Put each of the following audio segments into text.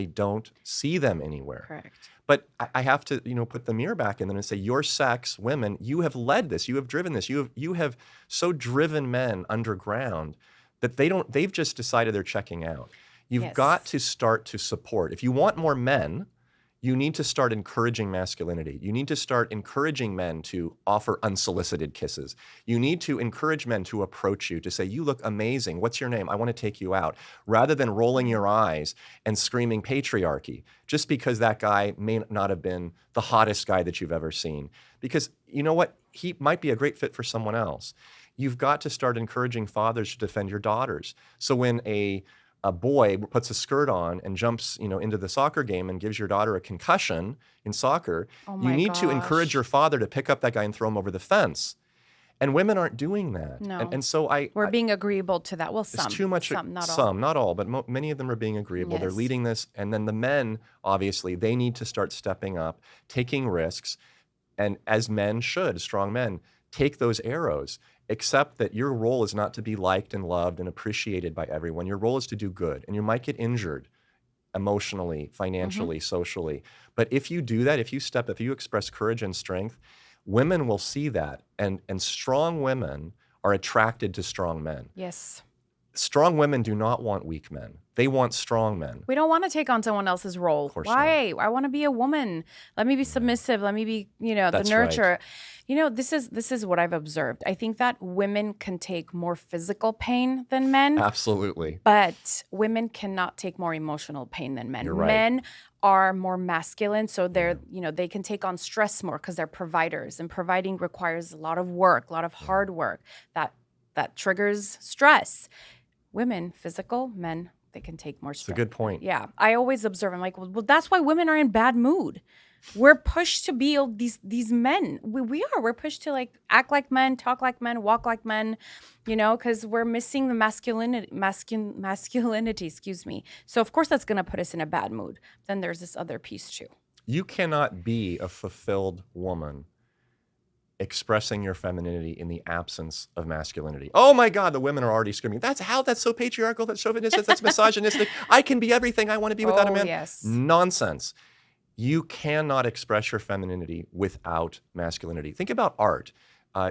they don't see them anywhere. Correct. But I have to, put the mirror back in them and say, your sex, women, you have led this, you have driven this, you have so driven men underground that they've just decided they're checking out. You've got to start to support. If you want more men, you need to start encouraging masculinity. You need to start encouraging men to offer unsolicited kisses. You need to encourage men to approach you, to say, you look amazing. What's your name? I want to take you out. Rather than rolling your eyes and screaming patriarchy, just because that guy may not have been the hottest guy that you've ever seen. Because you know what? He might be a great fit for someone else. You've got to start encouraging fathers to defend your daughters. So when a boy puts a skirt on and jumps, into the soccer game and gives your daughter a concussion in soccer, you need to encourage your father to pick up that guy and throw him over the fence. And women aren't doing that. No. And so we're being agreeable to that. Well, some. It's too much. Not all, but many of them are being agreeable. They're leading this. And then the men, obviously, they need to start stepping up, taking risks. And as men should, strong men, take those arrows. Accept that your role is not to be liked and loved and appreciated by everyone. Your role is to do good. And you might get injured emotionally, financially, socially. But if you do that, if you express courage and strength, women will see that. And strong women are attracted to strong men. Yes. Strong women do not want weak men. They want strong men. We don't want to take on someone else's role. Of course Why? I want to be a woman. Let me be submissive. Let me be, the nurturer. Right. This is what I've observed. I think that women can take more physical pain than men. Absolutely. But women cannot take more emotional pain than men. You're right. Men are more masculine, so they're, they can take on stress more because they're providers, and providing requires a lot of work, a lot of hard work that triggers stress. Women, physical, men, they can take more stress. It's a good point. Yeah. I always observe, I'm like, well, that's why women are in bad mood. We're pushed to be these men. We're pushed to act like men, talk like men, walk like men, because we're missing the masculinity, excuse me. So of course that's going to put us in a bad mood. Then there's this other piece too. You cannot be a fulfilled woman expressing your femininity in the absence of masculinity. Oh my God, the women are already screaming, that's so patriarchal, that's chauvinistic, that's misogynistic. I can be everything I want to be without a man. Yes. Nonsense. You cannot express your femininity without masculinity. Think about art.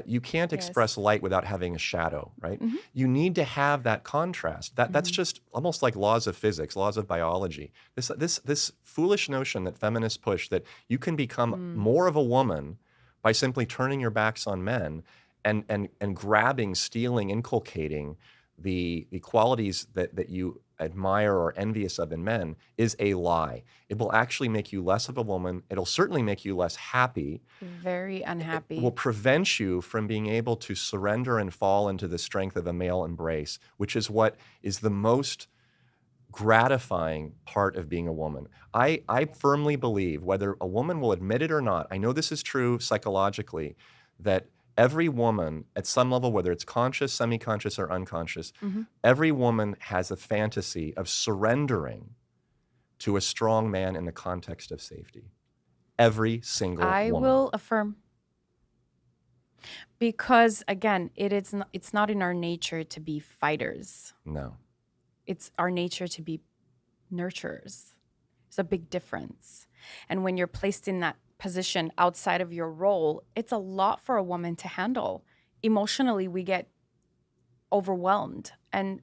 You can't express light without having a shadow, right? Mm-hmm. You need to have that contrast. That's just almost like laws of physics, laws of biology. This foolish notion that feminists push that you can become more of a woman by simply turning your backs on men and grabbing, stealing, inculcating the qualities that you admire or envious of in men is a lie. It will actually make you less of a woman. It'll certainly make you less happy. Very unhappy. It will prevent you from being able to surrender and fall into the strength of a male embrace, which is what is the most gratifying part of being a woman. I firmly believe, whether a woman will admit it or not, I know this is true psychologically, that every woman at some level, whether it's conscious, semi-conscious, or unconscious, every woman has a fantasy of surrendering to a strong man in the context of safety. Every single woman. I will affirm. Because again, it's not in our nature to be fighters. No. It's our nature to be nurturers. There's a big difference. And when you're placed in that position outside of your role, it's a lot for a woman to handle. Emotionally, we get overwhelmed. And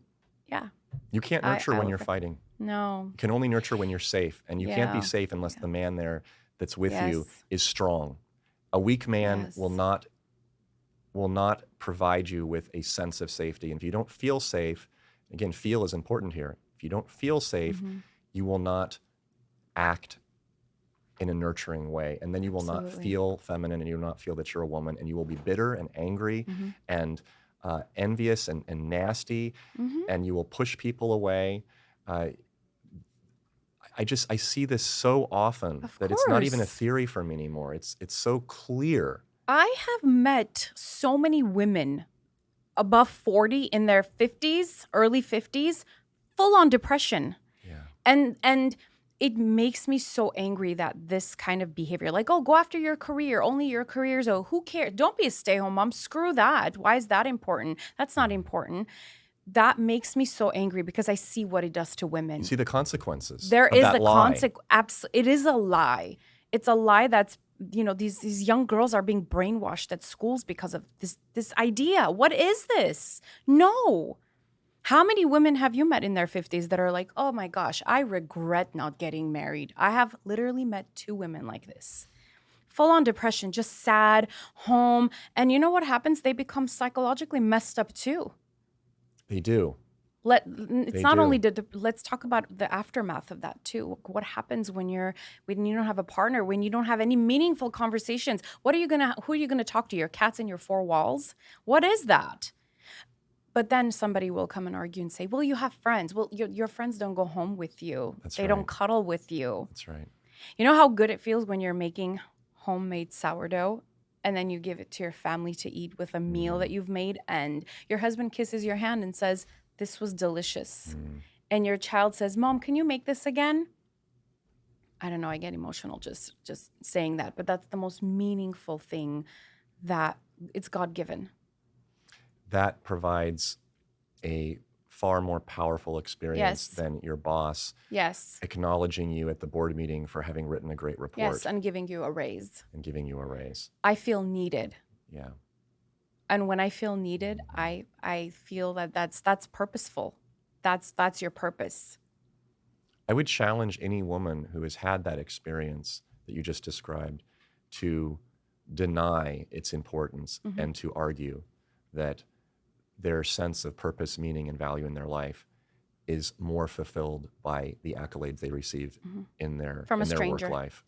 yeah. You can't nurture when you're fighting. No. You can only nurture when you're safe. And you can't be safe unless the man there that's with you is strong. A weak man will not provide you with a sense of safety. And if you don't feel safe, again, feel is important here. If you don't feel safe, you will not act in a nurturing way. And then you will not feel feminine, and you will not feel that you're a woman, and you will be bitter and angry and envious and nasty, and you will push people away. I see this so often that it's not even a theory for me anymore. It's so clear. I have met so many women above 40 in their 50s, early 50s, full on depression. Yeah. And it makes me so angry that this kind of behavior, like, oh, go after your career, only your career, so who cares? Don't be a stay-home mom. Screw that. Why is that important? That's not important. that makes me so angry because I see what it does to You women. see the consequences There of is that the lie. consequence. It is a lie. It's a lie that's, these young girls are being brainwashed at schools because of this idea. What is this? No. How many women have you met in their 50s that are like, oh my gosh, I regret not getting married? I have literally met 2 women like this. Full on depression, just sad, home. And you know what happens? They become psychologically messed up too. They do. It's They not do. only let's talk about the aftermath of that too. What happens when you don't have a partner, when you don't have any meaningful conversations? Who are you gonna talk to? Your cats in your 4 walls? What is that? But then somebody will come and argue and say, well, you have friends. Well, your friends don't go home with you. They don't cuddle with you. That's right. You know how good it feels when you're making homemade sourdough and then you give it to your family to eat with a meal that you've made, and your husband kisses your hand and says, this was delicious. And your child says, Mom, can you make this again? I don't know, I get emotional just saying that, but that's the most meaningful thing, that it's God-given. That provides a far more powerful experience Yes. than your boss Yes. acknowledging you at the board meeting for having written a great report. Yes, and giving you a raise. And giving you a raise. I feel needed. Yeah. And when I feel needed, I feel that's purposeful. That's your purpose. I would challenge any woman who has had that experience that you just described to deny its importance and to argue that their sense of purpose, meaning, and value in their life is more fulfilled by the accolades they received in their From a work stranger. life.